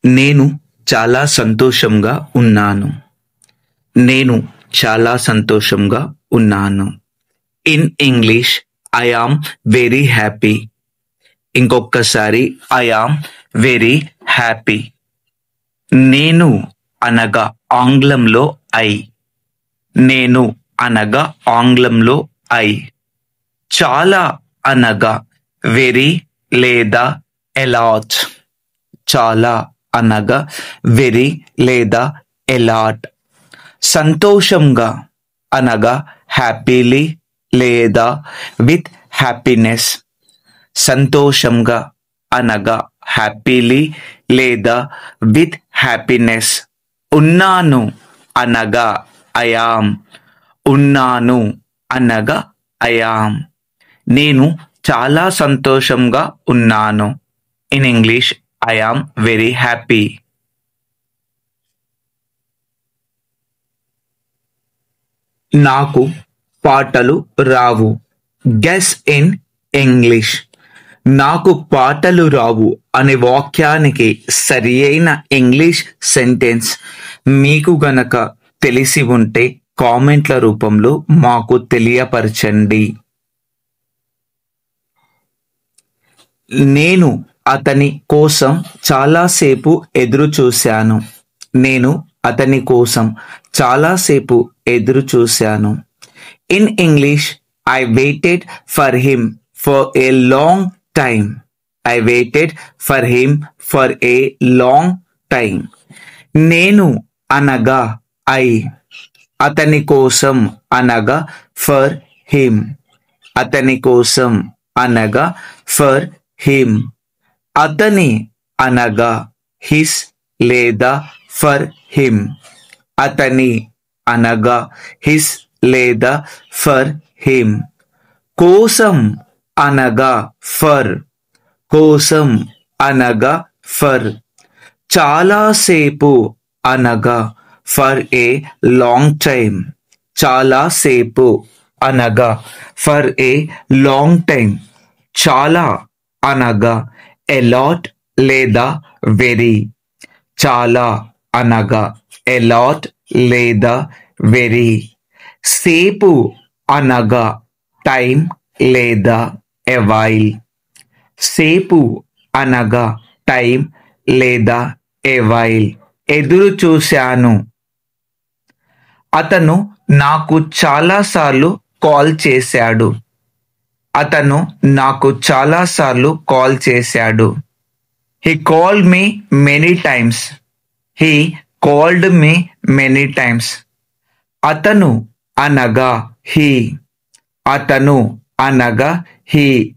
నేను చాలా సంతోషంగా ఉన్నాను. నేను చాలా సంతోషంగా ఉన్నాను. In English I am very happy. ఇంకొక్కసారి ఐ యామ్ వెరీ హ్యాపీ. నేను అనగా ఆంగ్లంలో ఐ. నేను అనగా ఆంగ్లంలో ఐ. చాలా అనగా వెరీ లేదా ఎలాట్. చాలా అనగా వెరీ లేదా ఎలాట్. సంతోషంగా అనగా హ్యాపీలీ లేదా విత్ హ్యాపీనెస్. సంతోషంగా అనగా హ్యాపీలీ లేదా విత్ హ్యాపీనెస్. ఉన్నాను అనగా ఐయామ్. ఉన్నాను అనగా ఐయామ్. నేను చాలా సంతోషంగా ఉన్నాను. In English I am very happy. నాకు పాటలు రావు. Guess in English. నాకు పాటలు రావు అనే వాక్యానికి సరి అయిన ఇంగ్లీష్ సెంటెన్స్ మీకు గనక తెలిసి ఉంటే కామెంట్ల రూపంలో మాకు తెలియపరచండి. నేను అతని కోసం చాలాసేపు ఎదురు చూశాను. నేను అతని కోసం చాలాసేపు ఎదురు చూశాను. In English I waited for him for a long time. I waited for him for a long time. నేను అనగా ఐ. అతని కోసం అనగా ఫర్ హిమ్. అతని కోసం అనగా ఫర్ హిమ్. అతని అనగా హిస్ లేదా ఫర్ హిమ్. అతని అనగా హిస్ లేదా ఫర్ హిమ్. కోసం అనగా ఫర్. కోసం అనగా ఫర్. చాలాసేపు అనగా ఫర్ ఏ లాంగ్ టైమ్. చాలాసేపు అనగా ఫర్ ఏ లాంగ్ టైమ్. చాలా అనగా ఎలాట్ లేదా వెరీ. చాలా అనగా ఎలాట్ లేదా వెరీ. సేపు అనగా టైం లేదా ఎవైల్. సేపు అనగా టైం లేదా ఎవైల్. ఎదురు చూశాను. అతను నాకు చాలాసార్లు కాల్ చేశాడు. అతను నాకు చాలాసార్లు కాల్ చేశాడు. He called me many times. He called me many times. అతను అనగా హీ. అతను అనగా హీ.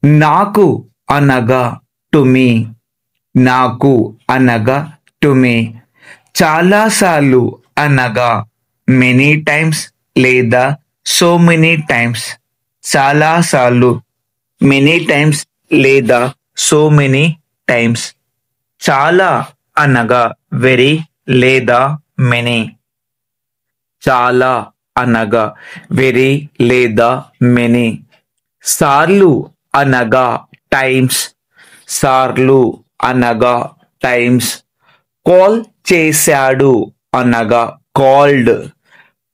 నాకు అనగా టు మీ. నాకు అనగా టు మీ. చాలాసార్లు అనగా మెనీ టైమ్స్ లేదా సో మెనీ టైమ్స్. చాలాసార్లు మెనీ టైమ్స్ లేదా సో మెనీ టైమ్స్. చాలా అనగా వెరీ లేదా మెనీ. చాలా అనగా వెరీ లేదా మెనీ. సార్లు అనగా టైమ్స్. సార్లు అనగా టైమ్స్. కాల్ చేశాడు అనగా కాల్డ్.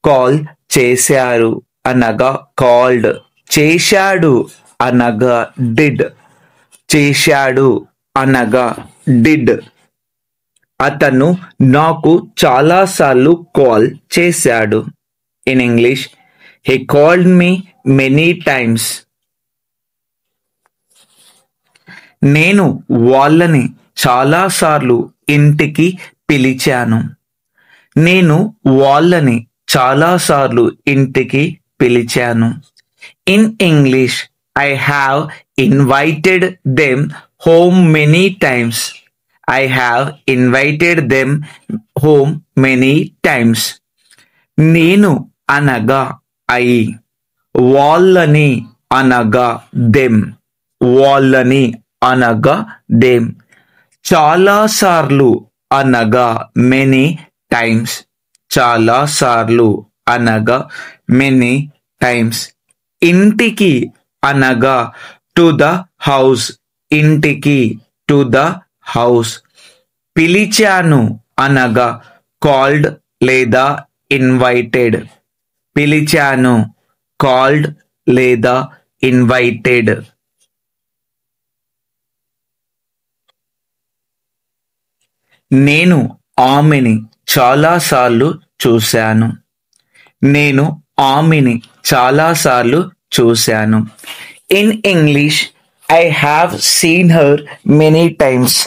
కాల్ చేశారు అనగా కాల్డ్. చేశాడు అనగా డిడ్. చేశాడు అనగా డిడ్. అతను నాకు చాలాసార్లు కాల్ చేశాడు. In English he called me many times. నేను వాళ్ళని చాలాసార్లు ఇంటికి పిలిచాను. నేను వాళ్ళని చాలాసార్లు ఇంటికి పిలిచాను. In English I have invited them home many times. I have invited them home many times. నేను అనగా ఐ. వాళ్ళని అనగా దెమ్. వాళ్ళని అనగా దెమ్. చాలాసార్లు అనగా మెనీ టైమ్స్. చాలాసార్లు అనగా మెనీ టైమ్స్. ఇంటికి అనగా టు ద హౌస్. ఇంటికి టు ద house. పిలిచాను అనగా కాల్డ్ లేదా ఇన్వైటెడ్. పిలిచాను, కాల్డ్ లేదా ఇన్వైటెడ్. నేను ఆమెని చాలాసార్లు చూశాను. నేను ఆమెని చాలాసార్లు చూశాను. In English, I have seen her many times.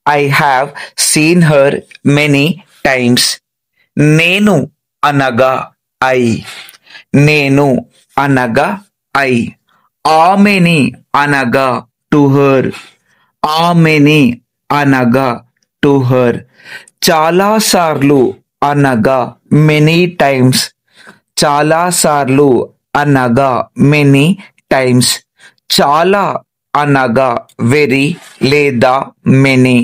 I have seen her many times. నేను అనగా ఐ. నేను అనగా ఐ. ఆమెని అనగా టు హర్. ఆమెని అనగా టు హర్. చాలాసార్లు అనగా మెనీ టైమ్స్. చాలాసార్లు అనగా మెనీ టైమ్స్. చాలా అనగా వెరీ లేదా మెనీ.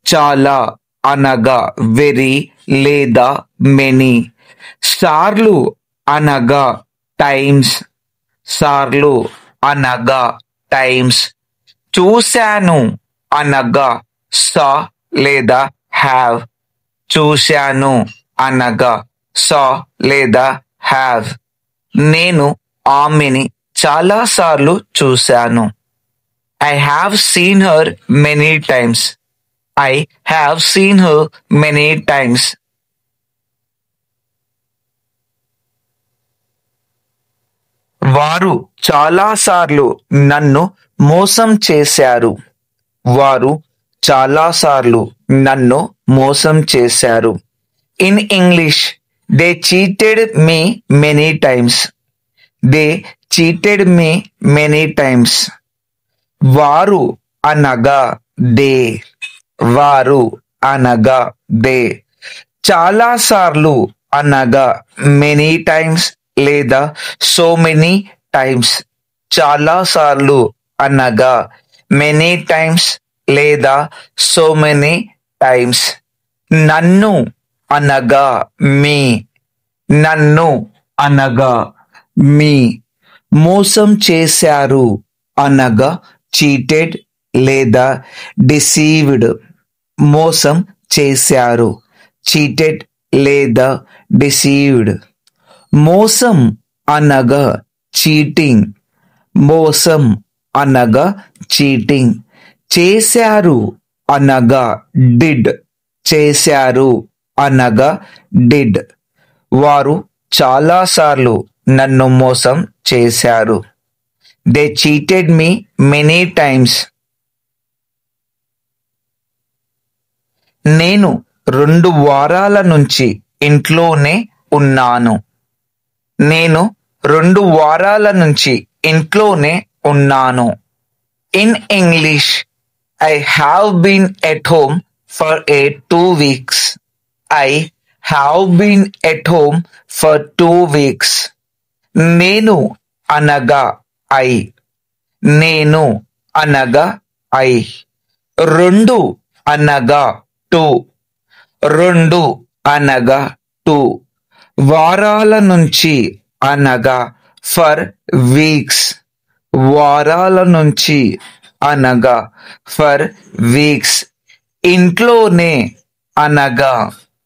చాలా అనగా వెరీ లేదా మెనీ. సార్లు అనగా టైమ్స్. సార్లు అనగా టైమ్స్. చూశాను అనగా సా లేదా హ్యావ్. చూశాను అనగా సా లేదా హ్యావ్. నేను ఆమెని చాలాసార్లు చూశాను. I have seen her many times. I have seen her many times. వారు చాలాసార్లు నన్ను మోసం చేశారు. వారు చాలాసార్లు నన్ను మోసం చేశారు. In English, they cheated me many times. They cheated me many times. వారు అనగా దే. వారు అనగా దే. చాలాసార్లు అనగా మెనీ టైమ్స్ లేదా సో మెనీ టైమ్స్. చాలాసార్లు అనగా మెనీ టైమ్స్ లేదా సో మెనీ టైమ్స్. నన్ను అనగా మీ. నన్ను అనగా మీ. మోసం చేశారు అనగా చీటెడ్ లేదా డిసీవ్డ్. మోసం చేశారు, చీటెడ్ లేదా డిసీవ్డ్. మోసం అనగా చీటింగ్. మోసం అనగా చీటింగ్. చేశారు అనగా డిడ్. చేశారు అనగా డిడ్. వారు చాలాసార్లు నన్ను మోసం చేశారు. They cheated me many times. నేను 2 వారాల నుంచి ఇంట్లోనే ఉన్నాను. నేను 2 వారాల నుంచి ఇంట్లోనే ఉన్నాను. In English, I have been at home for 2 weeks. I have been at home for 2 weeks. నేను అనగా ఐ. నేను అనగా ఐ. 2 అనగా 2. 2 అనగా 2. వారాల నుంచి అనగా ఫర్ వీక్స్. వారాల నుంచి అనగా ఫర్ వీక్స్. ఇంట్లోనే అనగా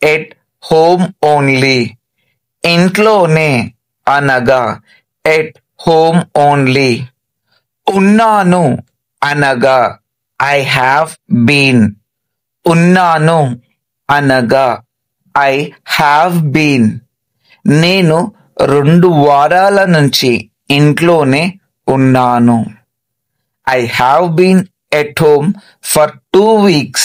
ఎట్ హోమ్ ఓన్లీ. ఇంట్లోనే అనగా ఎట్ హోమ్ ఓన్లీ. ఉన్నాను అనగా ఐ హ్యావ్ బీన్. ఉన్నాను అనగా ఐ హ్యావ్ బీన్. నేను 2 వారాల నుంచి ఇంట్లోనే ఉన్నాను. I have been at home for 2 weeks.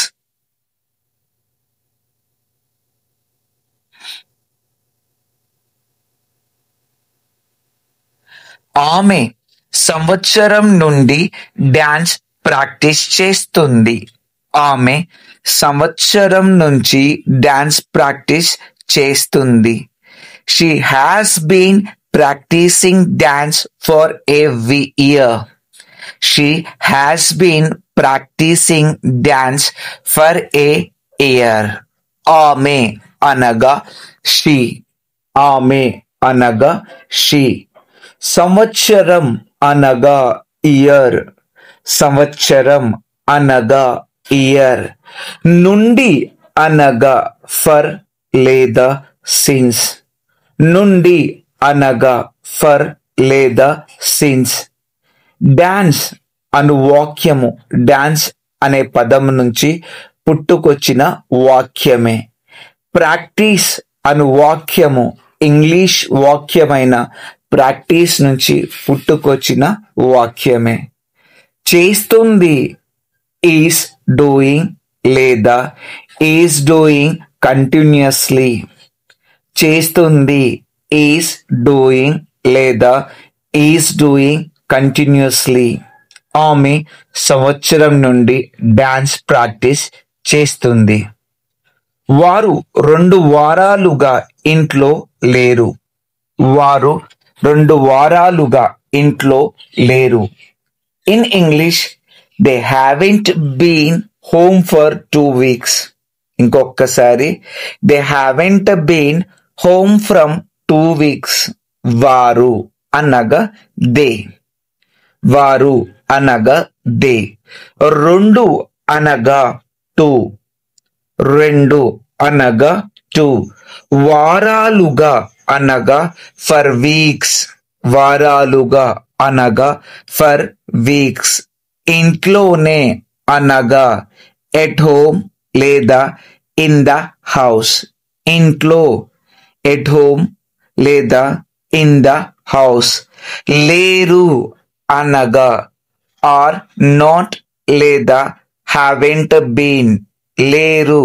ఆమె సంవత్సరం నుండి డాన్స్ ప్రాక్టీస్ చేస్తుంది. ఆమె సంవత్సరం నుంచి డాన్స్ ప్రాక్టీస్ చేస్తుంది. She has been practicing dance for a year. She has been practicing dance for a year. ఆమె అనగా she. ఆమె అనగా she. సంవత్సరం అనగా ఇయర్. సంవత్సరం అనగా ఇయర్. నుండి అనగా ఫర్ లేదా సిన్స్. నుండి అనగా ఫర్ లేదా సిన్స్. డాన్స్ అను వాక్యము డాన్స్ అనే పదం నుంచి పుట్టుకొచ్చిన వాక్యమే. ప్రాక్టీస్ అను వాక్యము ఇంగ్లీష్ వాక్యమైన ప్రాక్టీస్ నుంచి పుట్టుకొచ్చిన వాక్యమే. చేస్తుంది ఈస్ డూయింగ్ లేదా ఈస్ డూయింగ్ కంటిన్యూస్లీ. చేస్తుంది ఈస్ డూయింగ్ లేదా ఈస్ డూయింగ్ కంటిన్యూస్లీ. ఆమె సంవత్సరం నుండి డాన్స్ ప్రాక్టీస్ చేస్తుంది. వారు 2 వారాలుగా ఇంట్లో లేరు. వారు 2 వారాలుగా ఇంట్లో లేరు. In English they haven't been home for 2 weeks. ఇంకొకసారి they haven't been home from 2 weeks. వారు అనగా దే. వారు అనగా దే. 2 అనగా 2. 2 అనగా 2. వారాలుగా అనగా ఫర్ వీక్స్. వారాలుగా అనగా ఫర్ వీక్స్. ఇంట్లోనే అనగా ఎట్ హోమ్ లేదా ఇన్ ద హౌస్. ఇంట్లో ఎట్ హోమ్ లేదా ఇన్ ద హౌస్. లేరు అనగా ఆర్ నాట్ లేదా హ్యావెంట్ బీన్. లేరు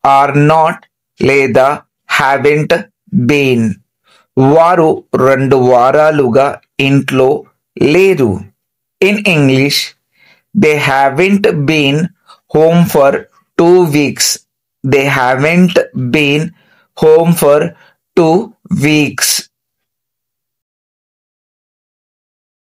ఆర్ నాట్ లేదా హ్యావెంట్ బీన్. వారు 2 వారాలుగా ఇంట్లో లేరు. In English they haven't been home for 2 weeks. They haven't been home for 2 weeks.